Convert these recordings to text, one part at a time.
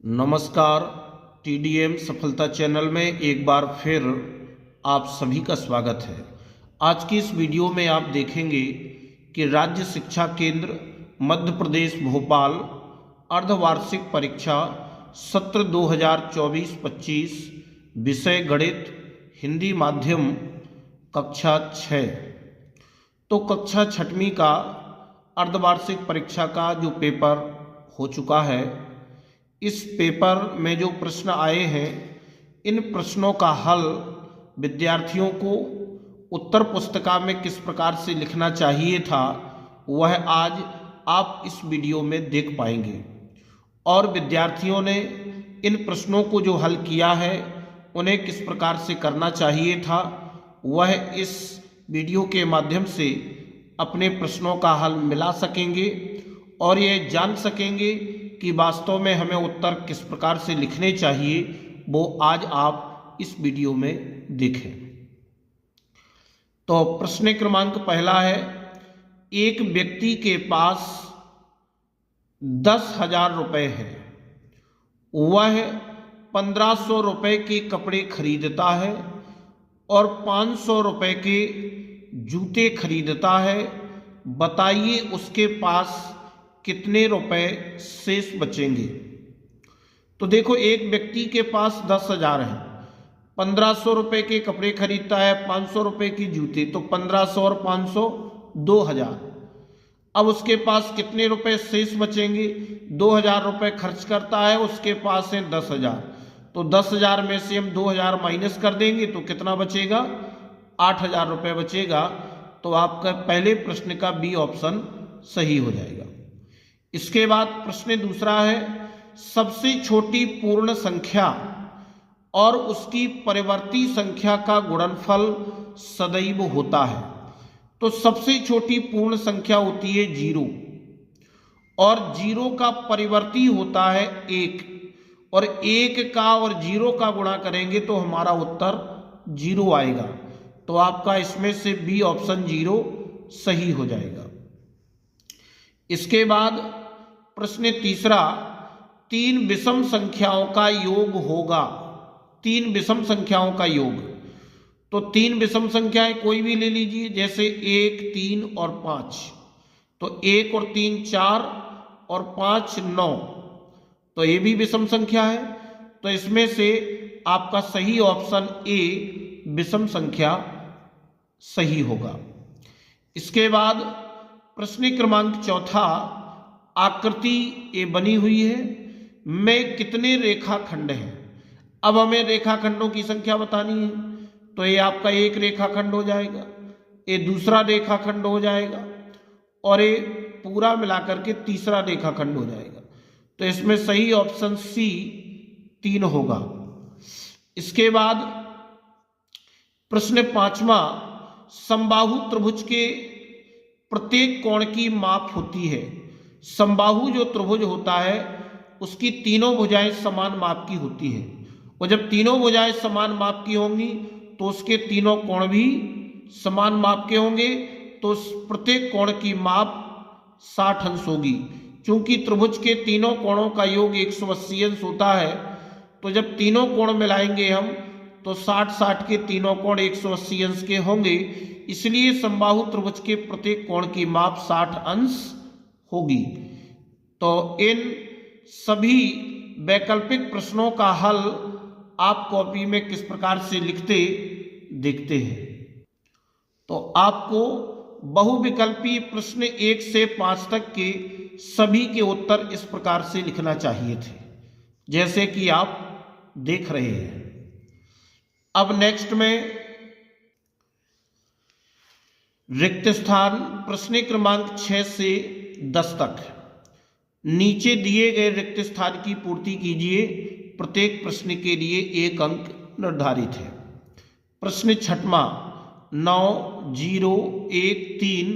नमस्कार। टीडीएम सफलता चैनल में एक बार फिर आप सभी का स्वागत है। आज की इस वीडियो में आप देखेंगे कि राज्य शिक्षा केंद्र मध्य प्रदेश भोपाल अर्धवार्षिक परीक्षा सत्र 2024-25 विषय गणित हिंदी माध्यम कक्षा 6। तो कक्षा 6वीं का अर्धवार्षिक परीक्षा का जो पेपर हो चुका है, इस पेपर में जो प्रश्न आए हैं, इन प्रश्नों का हल विद्यार्थियों को उत्तर पुस्तिका में किस प्रकार से लिखना चाहिए था, वह आज आप इस वीडियो में देख पाएंगे। और विद्यार्थियों ने इन प्रश्नों को जो हल किया है, उन्हें किस प्रकार से करना चाहिए था, वह इस वीडियो के माध्यम से अपने प्रश्नों का हल मिला सकेंगे और ये जान सकेंगे कि वास्तव में हमें उत्तर किस प्रकार से लिखने चाहिए, वो आज आप इस वीडियो में देखें। तो प्रश्न क्रमांक पहला है, एक व्यक्ति के पास 10,000 रुपये है, वह 1,500 रुपये के कपड़े खरीदता है और 500 रुपये के जूते खरीदता है। बताइए उसके पास कितने रुपए शेष बचेंगे। तो देखो, एक व्यक्ति के पास 10,000 है, 1,500 रुपये के कपड़े खरीदता है, 500 रुपये की जूते, तो 1,500 और 500 2,000। अब उसके पास कितने रुपए शेष बचेंगे? 2,000 रुपये खर्च करता है, उसके पास है 10,000। तो 10,000 में से हम 2,000 माइनस कर देंगे तो कितना बचेगा? 8,000 रुपये बचेगा। तो आपका पहले प्रश्न का बी ऑप्शन सही हो जाएगा। इसके बाद प्रश्न दूसरा है, सबसे छोटी पूर्ण संख्या और उसकी परिवर्ती संख्या का गुणनफल सदैव होता है। तो सबसे छोटी पूर्ण संख्या होती है 0 और 0 का परिवर्ती होता है 1, और 1 का और 0 का गुणा करेंगे तो हमारा उत्तर 0 आएगा। तो आपका इसमें से बी ऑप्शन 0 सही हो जाएगा। इसके बाद प्रश्न तीसरा, 3 विषम संख्याओं का योग होगा। 3 विषम संख्याओं का योग, तो 3 विषम संख्याएं कोई भी ले लीजिए, जैसे 1, 3 और 5। तो 1 और 3 4 और 5 9, तो ये भी विषम संख्या है। तो इसमें से आपका सही ऑप्शन ए विषम संख्या सही होगा। इसके बाद प्रश्न क्रमांक चौथा, आकृति ये बनी हुई है, में कितने रेखाखंड हैं? अब हमें रेखाखंडों की संख्या बतानी है, तो ये आपका एक रेखाखंड हो जाएगा, ये दूसरा रेखाखंड हो जाएगा और ये पूरा मिलाकर के तीसरा रेखाखंड हो जाएगा। तो इसमें सही ऑप्शन सी 3 होगा। इसके बाद प्रश्न पांचवा, समबाहु त्रिभुज के प्रत्येक कोण की माप होती है। समबाहु जो त्रिभुज होता है, उसकी तीनों भुजाएं समान माप की होती है, और जब तीनों भुजाएं समान माप की होंगी तो उसके तीनों कोण भी समान माप के होंगे। तो प्रत्येक कोण की माप 60 अंश होगी। क्योंकि त्रिभुज के तीनों कोणों का योग 180 अंश होता है, तो जब तीनों कोण मिलाएंगे हम तो 60-60 के तीनों कोण 180 अंश के होंगे। इसलिए समबाहु त्रिभुज के प्रत्येक कोण की माप 60 अंश होगी। तो इन सभी वैकल्पिक प्रश्नों का हल आप कॉपी में किस प्रकार से लिखते देखते हैं। तो आपको बहुविकल्पी प्रश्न 1 से 5 तक के सभी के उत्तर इस प्रकार से लिखना चाहिए थे, जैसे कि आप देख रहे हैं। अब नेक्स्ट में रिक्त स्थान प्रश्न क्रमांक 6 से 10 तक नीचे दिए गए रिक्त स्थान की पूर्ति कीजिए। प्रत्येक प्रश्न के लिए 1 अंक निर्धारित है। प्रश्न 6वां, 9, 0, 1, 3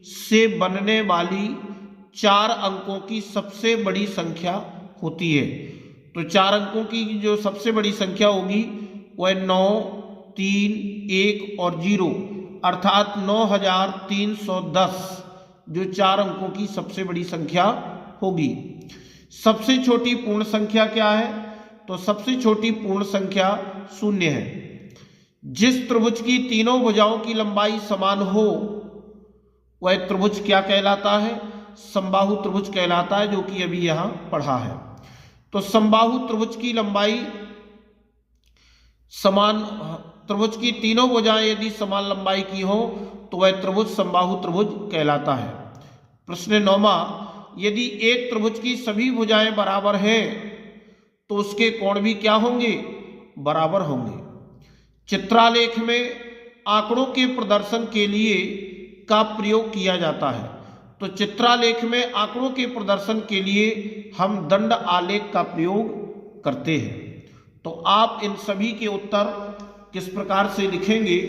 से बनने वाली 4 अंकों की सबसे बड़ी संख्या होती है। तो 4 अंकों की जो सबसे बड़ी संख्या होगी वह 9, 3, 1 और 0, अर्थात 9,310 जो 4 अंकों की सबसे बड़ी संख्या होगी। सबसे छोटी पूर्ण संख्या क्या है? तो सबसे छोटी पूर्ण संख्या 0 है। जिस त्रिभुज की तीनों भुजाओं की लंबाई समान हो वह त्रिभुज क्या कहलाता है? समबाहु त्रिभुज कहलाता है, जो कि अभी यहां पढ़ा है। तो समबाहु त्रिभुज की लंबाई समान, त्रिभुज की तीनों भुजाएं यदि समान लंबाई की हो तो वह त्रिभुज समबाहु त्रिभुज कहलाता है। प्रश्न 9वां, यदि एक त्रिभुज की सभी भुजाएं बराबर हैं तो उसके कोण भी क्या होंगे? बराबर होंगे। चित्रालेख में आंकड़ों के प्रदर्शन के लिए का प्रयोग किया जाता है। तो चित्रालेख में आंकड़ों के प्रदर्शन के लिए हम दंड आलेख का प्रयोग करते हैं। तो आप इन सभी के उत्तर किस प्रकार से लिखेंगे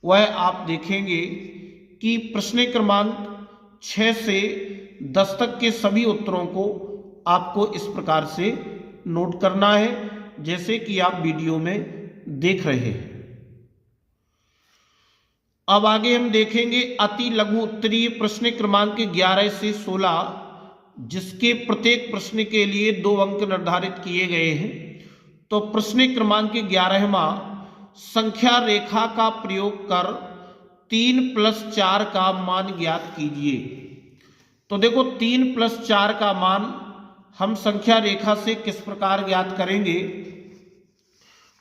वह आप देखेंगे कि प्रश्न क्रमांक 6 से 10 तक के सभी उत्तरों को आपको इस प्रकार से नोट करना है, जैसे कि आप वीडियो में देख रहे हैं। अब आगे हम देखेंगे अति लघु उत्तरीय प्रश्न क्रमांक 11 से 16, जिसके प्रत्येक प्रश्न के लिए 2 अंक निर्धारित किए गए हैं। तो प्रश्न क्रमांक 11वां, संख्या रेखा का प्रयोग कर 3 + 4 का मान ज्ञात कीजिए। तो देखो 3 + 4 का मान हम संख्या रेखा से किस प्रकार ज्ञात करेंगे?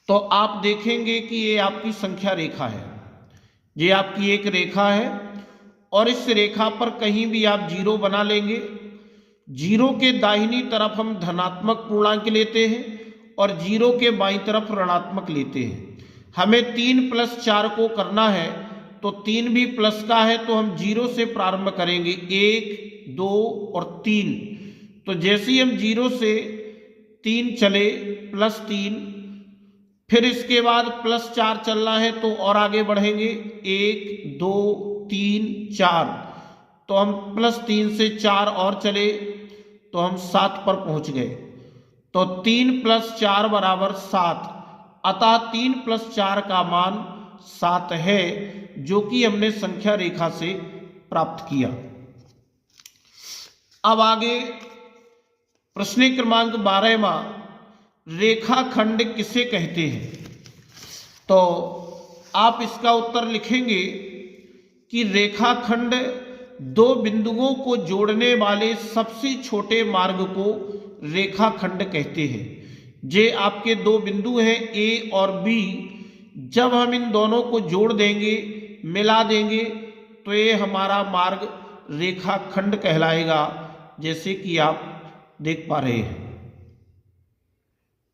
तो आप देखेंगे कि ये आपकी संख्या रेखा है, ये आपकी एक रेखा है और इस रेखा पर कहीं भी आप 0 बना लेंगे। 0 के दाहिनी तरफ हम धनात्मक पूर्णांक लेते हैं और 0 के बाईं तरफ ऋणात्मक लेते हैं। हमें 3 + 4 को करना है, तो 3 भी प्लस का है, तो हम 0 से प्रारंभ करेंगे, 1, 2 और 3। तो जैसे ही हम 0 से 3 चले +3, फिर इसके बाद +4 चलना है तो और आगे बढ़ेंगे, 1, 2, 3, 4। तो हम +3 से 4 और चले तो हम 7 पर पहुंच गए। तो 3 + 4 = 7, अतः 3 + 4 का मान 7 है, जो कि हमने संख्या रेखा से प्राप्त किया। अब आगे प्रश्न क्रमांक 12वां, रेखाखंड किसे कहते हैं? तो आप इसका उत्तर लिखेंगे कि रेखाखंड 2 बिंदुओं को जोड़ने वाले सबसे छोटे मार्ग को रेखाखंड कहते हैं। जे आपके 2 बिंदु हैं A और B, जब हम इन दोनों को जोड़ देंगे, मिला देंगे, तो ये हमारा मार्ग रेखाखंड कहलाएगा, जैसे कि आप देख पा रहे हैं।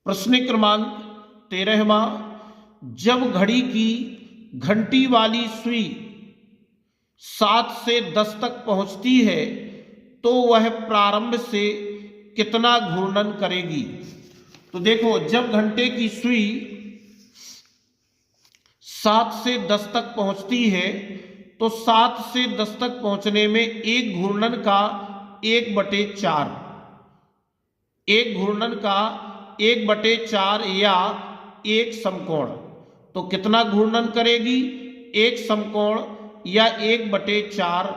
प्रश्न क्रमांक 13वां, जब घड़ी की घंटी वाली सुई 7 से 10 तक पहुंचती है तो वह प्रारंभ से कितना घूर्णन करेगी? तो देखो, जब घंटे की सुई 7 से 10 तक पहुंचती है तो 7 से 10 तक पहुंचने में एक घूर्णन का 1/4, एक घूर्णन का 1/4 या एक समकोण। तो कितना घूर्णन करेगी? एक समकोण या 1/4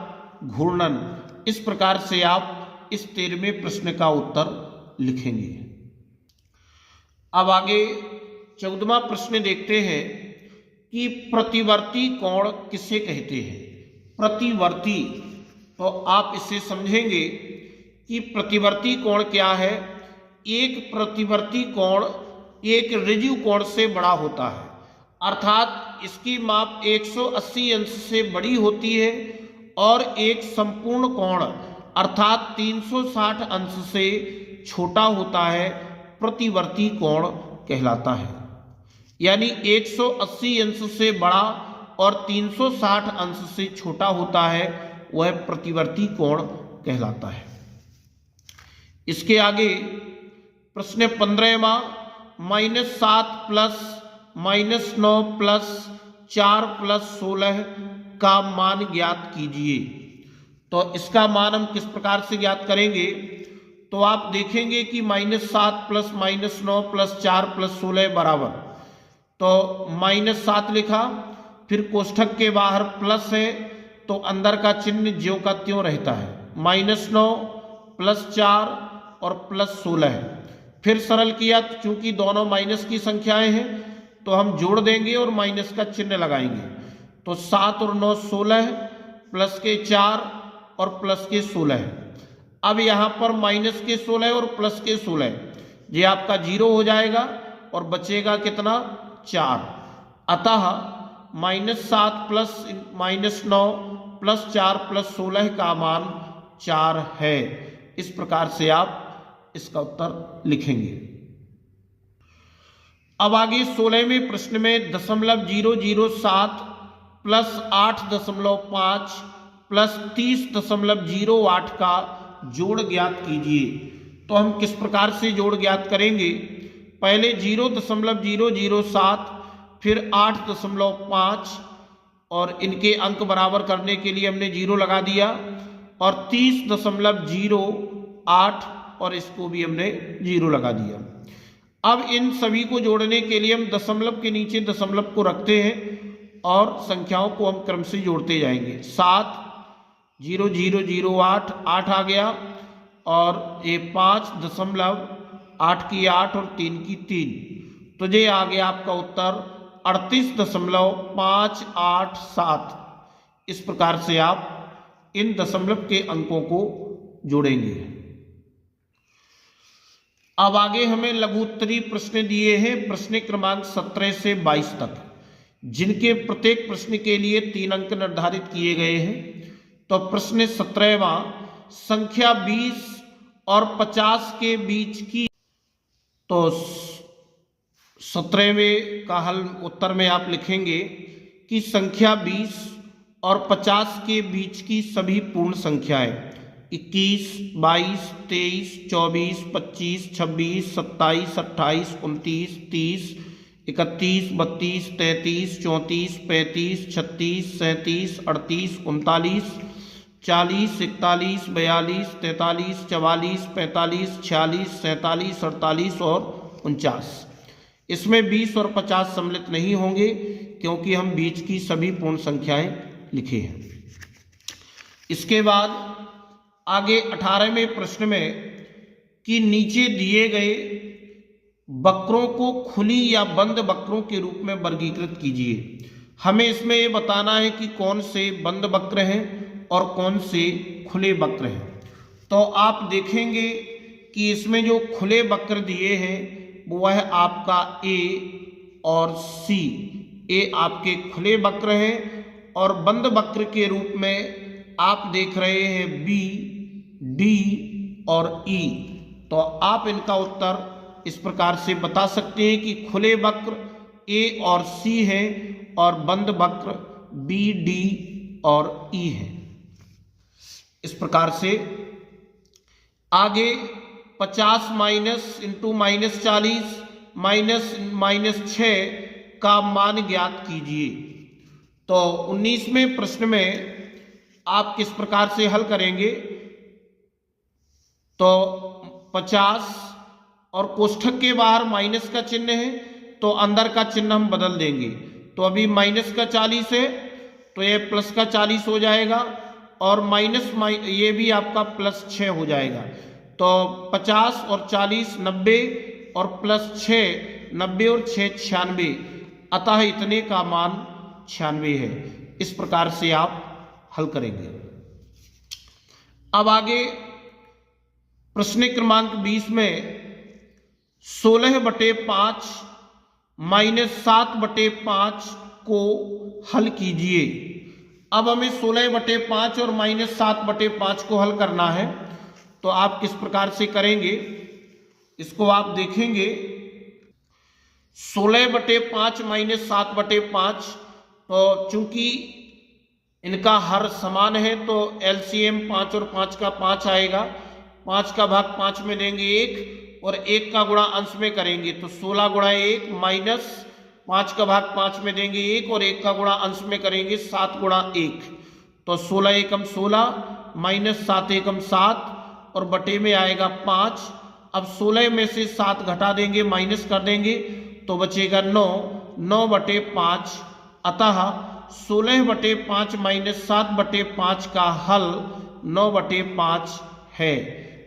घूर्णन। इस प्रकार से आप इस 13वें प्रश्न का उत्तर लिखेंगे। अब आगे 14वां प्रश्न देखते हैं कि प्रतिवर्ती कोण किसे कहते हैं? प्रतिवर्ती, तो आप इसे समझेंगे कि प्रतिवर्ती कोण क्या है। एक प्रतिवर्ती कोण एक ऋजु कोण से बड़ा होता है, अर्थात इसकी माप 180 अंश से बड़ी होती है, और एक संपूर्ण कोण अर्थात 360 अंश से छोटा होता है, प्रतिवर्ती कोण कहलाता है। यानी 180 अंश से बड़ा और 360 अंश से छोटा होता है, वह प्रतिवर्ती कोण कहलाता है। इसके आगे प्रश्न 15वां, -7 प्लस -9 प्लस 4 प्लस 16 का मान ज्ञात कीजिए। तो इसका मान हम किस प्रकार से ज्ञात करेंगे? तो आप देखेंगे कि -7 प्लस -9 प्लस 4 प्लस 16 बराबर, तो -7 लिखा, फिर कोष्ठक के बाहर प्लस है तो अंदर का चिन्ह ज्यों का त्यों रहता है, -9 प्लस 4 और प्लस 16 है। फिर सरल किया, चूंकि दोनों माइनस की संख्याएं हैं तो हम जोड़ देंगे और माइनस का चिन्ह लगाएंगे। तो 7 और 9 16, प्लस के 4 और प्लस के 16। अब यहाँ पर माइनस के 16 और प्लस के 16, ये आपका 0 हो जाएगा और बचेगा कितना, 4। अतः -7 प्लस -9 प्लस 4 प्लस 16 का मान 4 है। इस प्रकार से आप इसका उत्तर लिखेंगे। अब आगे 16वें प्रश्न में 0.007 प्लस 8.5 प्लस 30.08 का जोड़ ज्ञात कीजिए। तो हम किस प्रकार से जोड़ ज्ञात करेंगे, पहले 0.007 फिर 8.5 और इनके अंक बराबर करने के लिए हमने 0 लगा दिया और 30.08 और इसको भी हमने 0 लगा दिया। अब इन सभी को जोड़ने के लिए हम दशमलव के नीचे दशमलव को रखते हैं और संख्याओं को हम क्रम से जोड़ते जाएंगे। 7 0 0 0 8 8 आ गया और ये 5.8 की 8 और 3 की 3, तो ये आ गया आपका उत्तर 38.587। इस प्रकार से आप इन दशमलव के अंकों को जोड़ेंगे। अब आगे हमें लघुत्तरी प्रश्न दिए हैं, प्रश्न क्रमांक 17 से 22 तक, जिनके प्रत्येक प्रश्न के लिए 3 अंक निर्धारित किए गए हैं। तो प्रश्न 17वां, संख्या 20 और 50 के बीच की, तो 17वें का हल उत्तर में आप लिखेंगे कि संख्या 20 और 50 के बीच की सभी पूर्ण संख्याएं 21, 22, 23, 24, 25, 26, 27, 28, 29, 30, 31, 32, 33, 34, 35, 36, 37, 38, 39, 40, 41, 42, 43, 44, 45, 46, 47, 48 और 49। इसमें 20 और 50 सम्मिलित नहीं होंगे क्योंकि हम बीच की सभी पूर्ण संख्याएं लिखे हैं। इसके बाद आगे 18वें प्रश्न में कि नीचे दिए गए वक्रों को खुली या बंद वक्रों के रूप में वर्गीकृत कीजिए। हमें इसमें ये बताना है कि कौन से बंद वक्र हैं और कौन से खुले वक्र हैं। तो आप देखेंगे कि इसमें जो खुले वक्र दिए हैं वो है आपका ए और सी। ए आपके खुले वक्र हैं और बंद वक्र के रूप में आप देख रहे हैं बी, डी और ई। तो आप इनका उत्तर इस प्रकार से बता सकते हैं कि खुले वक्र ए और सी हैं और बंद वक्र बी, डी और ई हैं। इस प्रकार से आगे 50 माइनस इंटू -40 -6 का मान ज्ञात कीजिए। तो 19वें प्रश्न में आप किस प्रकार से हल करेंगे, तो 50 और कोष्ठक के बाहर माइनस का चिन्ह है तो अंदर का चिन्ह हम बदल देंगे। तो अभी माइनस का 40 है तो ये प्लस का 40 हो जाएगा और ये भी आपका +6 हो जाएगा। तो 50 और 40 90 और +6 90 और 6 96, अतः इतने का मान 96 है। इस प्रकार से आप हल करेंगे। अब आगे प्रश्न क्रमांक 20 में 16/5 -7/5 को हल कीजिए। अब हमें 16/5 और -7/5 को हल करना है। तो आप किस प्रकार से करेंगे, इसको आप देखेंगे 16/5 -7/5, तो चूंकि इनका हर समान है तो एलसीएम 5 और 5 का 5 आएगा। 5 का भाग 5 में देंगे 1 और 1 का गुणा अंश में करेंगे तो 16 गुणा 1 माइनस 5 का भाग 5 में देंगे 1 और 1 का गुणा अंश में करेंगे 7 गुणा 1, तो 16 एकम 16 माइनस 7 एकम 7 और बटे में आएगा 5। अब 16 में से 7 घटा देंगे, माइनस कर देंगे तो बचेगा 9/5। अतः 16/5 -7/5 का हल 9/5 है।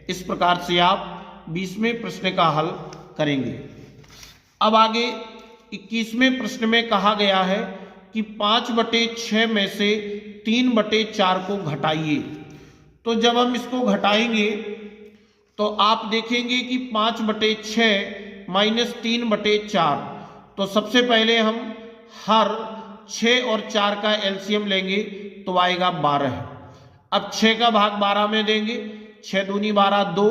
इस प्रकार से आप 20वें प्रश्न का हल करेंगे। अब आगे 21वें प्रश्न में कहा गया है कि 5/6 में से 3/4 को घटाइए। तो जब हम इसको घटाएंगे तो आप देखेंगे कि 5/6 माइनस 3/4, तो सबसे पहले हम हर 6 और 4 का एलसीएम लेंगे तो आएगा 12। अब 6 का भाग 12 में देंगे, 6 दूनी 12, 2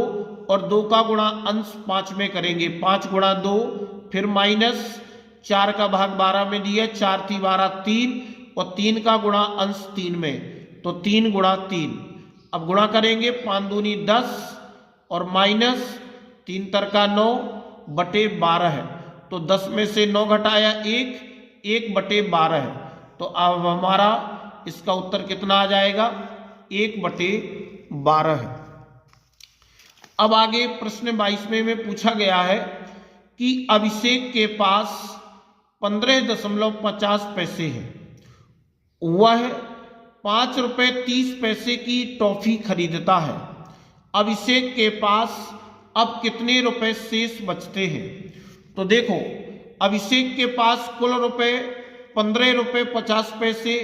और 2 का गुणा अंश 5 में करेंगे, 5 गुणा 2, फिर माइनस 4 का भाग 12 में दिया, 4 × 12 3 और 3 का गुणा अंश 3 में, तो 3 गुणा 3। अब गुणा करेंगे, 5 दूनी 10 और माइनस 3 तरका 9/12 है, तो 10 में से 9 घटाया 1/12 है। तो अब हमारा इसका उत्तर कितना आ जाएगा, 1/12 है। अब आगे प्रश्न 22वें में पूछा गया है कि अभिषेक के पास 15.50 पैसे है, वह 5 रुपये 30 पैसे की टॉफी खरीदता है। अभिषेक के पास अब कितने रुपए शेष बचते हैं? तो देखो, अभिषेक के पास कुल रुपए 15 रुपये 50 पैसे,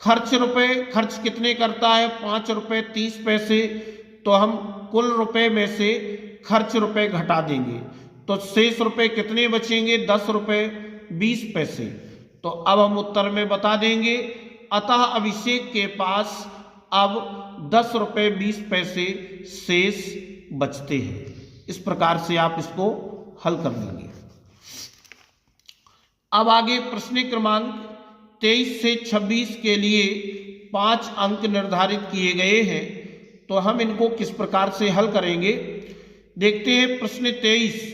खर्च कितने करता है, 5 रुपये 30 पैसे, तो हम कुल रुपए में से खर्च रुपए घटा देंगे, तो शेष रुपए कितने बचेंगे, 10 रुपये 20 पैसे। तो अब हम उत्तर में बता देंगे, अतः अभिषेक के पास अब 10 रुपये 20 पैसे शेष बचते हैं। इस प्रकार से आप इसको हल कर लेंगे। अब आगे प्रश्न क्रमांक 23 से 26 के लिए 5 अंक निर्धारित किए गए हैं, तो हम इनको किस प्रकार से हल करेंगे, देखते हैं। प्रश्न 23,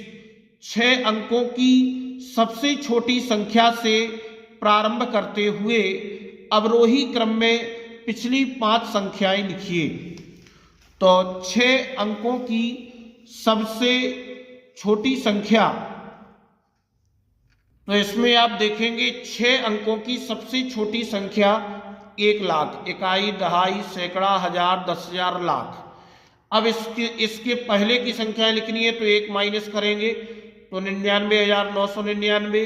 6 अंकों की सबसे छोटी संख्या से प्रारंभ करते हुए अवरोही क्रम में पिछली 5 संख्याएं लिखिए। तो 6 अंकों की सबसे छोटी संख्या, तो इसमें आप देखेंगे 6 अंकों की सबसे छोटी संख्या 1 लाख, इकाई, दहाई, सैकड़ा, हजार, 10,000, लाख। अब इसके पहले की संख्या लिखनी है तो 1 माइनस करेंगे तो 99,999,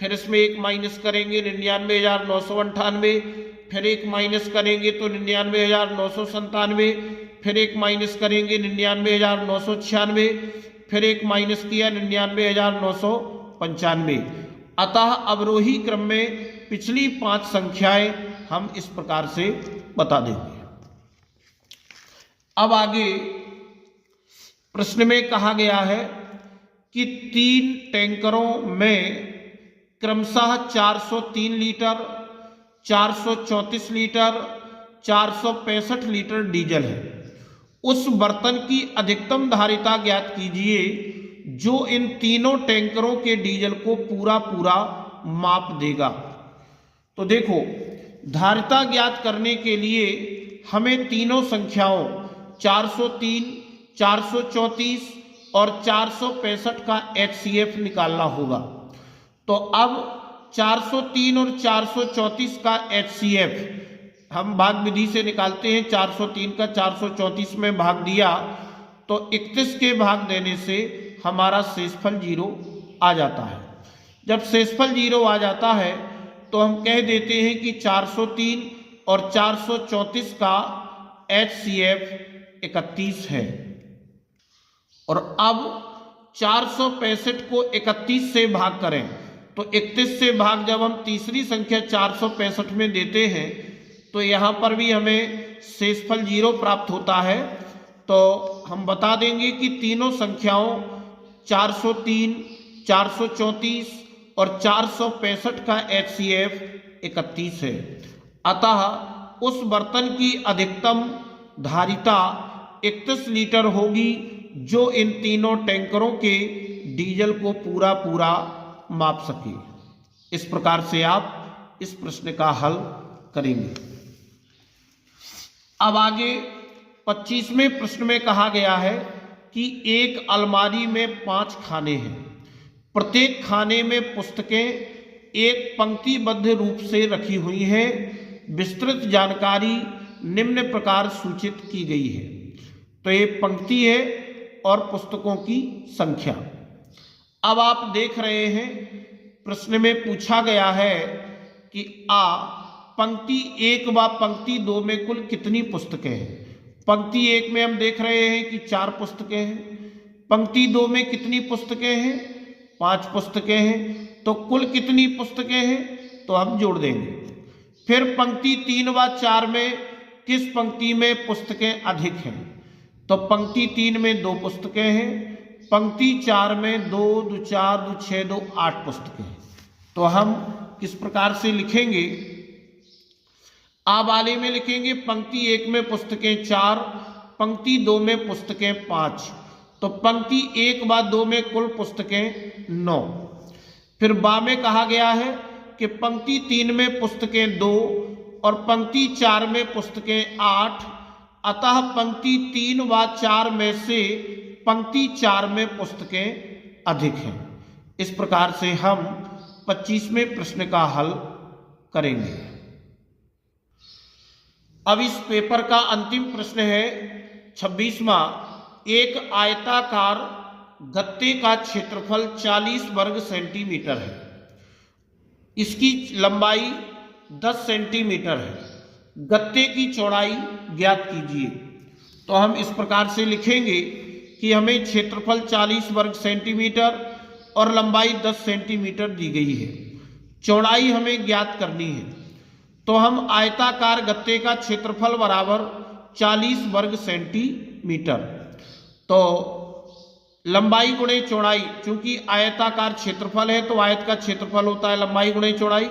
फिर इसमें 1 माइनस करेंगे 99,998, फिर 1 माइनस करेंगे तो 99,997, फिर 1 माइनस करेंगे 99,996, फिर 1 माइनस किया 99,995। अतः अवरोही क्रम में पिछली 5 संख्याएं हम इस प्रकार से बता देंगे। अब आगे प्रश्न में कहा गया है कि 3 टैंकरों में क्रमशः 403 लीटर, 434 लीटर, 465 लीटर डीजल है। उस बर्तन की अधिकतम धारिता ज्ञात कीजिए जो इन तीनों टैंकरों के डीजल को पूरा माप देगा। तो देखो, धारिता ज्ञात करने के लिए हमें तीनों संख्याओं 403, 434 और 465 का HCF निकालना होगा। तो अब 403 और 434 का HCF हम भाग विधि से निकालते हैं। 403 का 434 में भाग दिया तो 31 के भाग देने से हमारा शेषफल 0 आ जाता है। जब शेषफल 0 आ जाता है तो हम कह देते हैं कि 403 और 434 का HCF 31 है। और अब 465 को 31 से भाग करें तो 31 से भाग जब हम तीसरी संख्या 465 में देते हैं तो यहाँ पर भी हमें शेषफल 0 प्राप्त होता है। तो हम बता देंगे कि तीनों संख्याओं 403, 434 और 465 का HCF 31 है। अतः उस बर्तन की अधिकतम धारिता 31 लीटर होगी जो इन तीनों टैंकरों के डीजल को पूरा माप सके। इस प्रकार से आप इस प्रश्न का हल करेंगे। अब आगे 25वें प्रश्न में कहा गया है कि एक अलमारी में 5 खाने हैं। प्रत्येक खाने में पुस्तकें एक पंक्तिबद्ध रूप से रखी हुई हैं। विस्तृत जानकारी निम्न प्रकार सूचित की गई है। तो ये पंक्ति है और पुस्तकों की संख्या। अब आप देख रहे हैं प्रश्न में पूछा गया है कि पंक्ति 1 व पंक्ति 2 में कुल कितनी पुस्तकें हैं। पंक्ति 1 में हम देख रहे हैं कि 4 पुस्तकें हैं। पंक्ति 2 में कितनी पुस्तकें हैं? 5 पुस्तकें हैं। तो कुल कितनी पुस्तकें हैं? तो हम जोड़ देंगे। फिर पंक्ति 3 व 4 में किस पंक्ति में पुस्तकें अधिक हैं? तो पंक्ति 3 में 2 पुस्तकें हैं। पंक्ति 4 में 2, 2, 4, 2, 6, 2, 8 पुस्तकें हैं। तो हम किस प्रकार से लिखेंगे? आ वाले में लिखेंगे पंक्ति 1 में पुस्तकें 4, पंक्ति 2 में पुस्तकें 5। तो पंक्ति 1 व 2 में कुल पुस्तकें 9। फिर बा में कहा गया है कि पंक्ति 3 में पुस्तकें 2 और पंक्ति 4 में पुस्तकें 8, अतः पंक्ति 3 व 4 में से पंक्ति 4 में पुस्तकें अधिक हैं। इस प्रकार से हम 25वें प्रश्न का हल करेंगे। अब इस पेपर का अंतिम प्रश्न है 26वां। एक आयताकार गत्ते का क्षेत्रफल 40 वर्ग सेंटीमीटर है। इसकी लंबाई 10 सेंटीमीटर है। गत्ते की चौड़ाई ज्ञात कीजिए। तो हम इस प्रकार से लिखेंगे कि हमें क्षेत्रफल 40 वर्ग सेंटीमीटर और लंबाई 10 सेंटीमीटर दी गई है। चौड़ाई हमें ज्ञात करनी है। तो हम आयताकार गत्ते का क्षेत्रफल बराबर 40 वर्ग सेंटीमीटर, तो लंबाई गुणे चौड़ाई, चूंकि आयताकार क्षेत्रफल है तो आयत का क्षेत्रफल होता है लंबाई गुणे चौड़ाई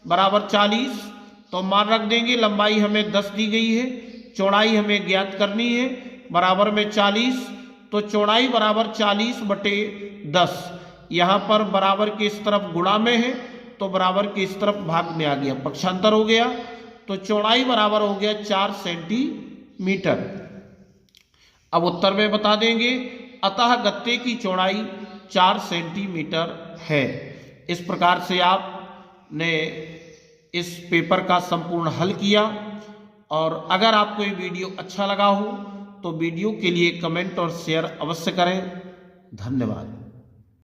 बराबर 40। तो मान रख देंगे लंबाई हमें 10 दी गई है, चौड़ाई हमें ज्ञात करनी है, बराबर में 40। तो चौड़ाई बराबर 40 बटे 10। यहाँ पर बराबर के इस तरफ गुणा में है तो बराबर के इस तरफ भाग में आ गया, पक्षांतर हो गया। तो चौड़ाई बराबर हो गया 4 सेंटीमीटर। अब उत्तर में बता देंगे, अतः गत्ते की चौड़ाई 4 सेंटीमीटर है। इस प्रकार से आपने इस पेपर का संपूर्ण हल किया। और अगर आपको ये वीडियो अच्छा लगा हो तो वीडियो के लिए कमेंट और शेयर अवश्य करें। धन्यवाद।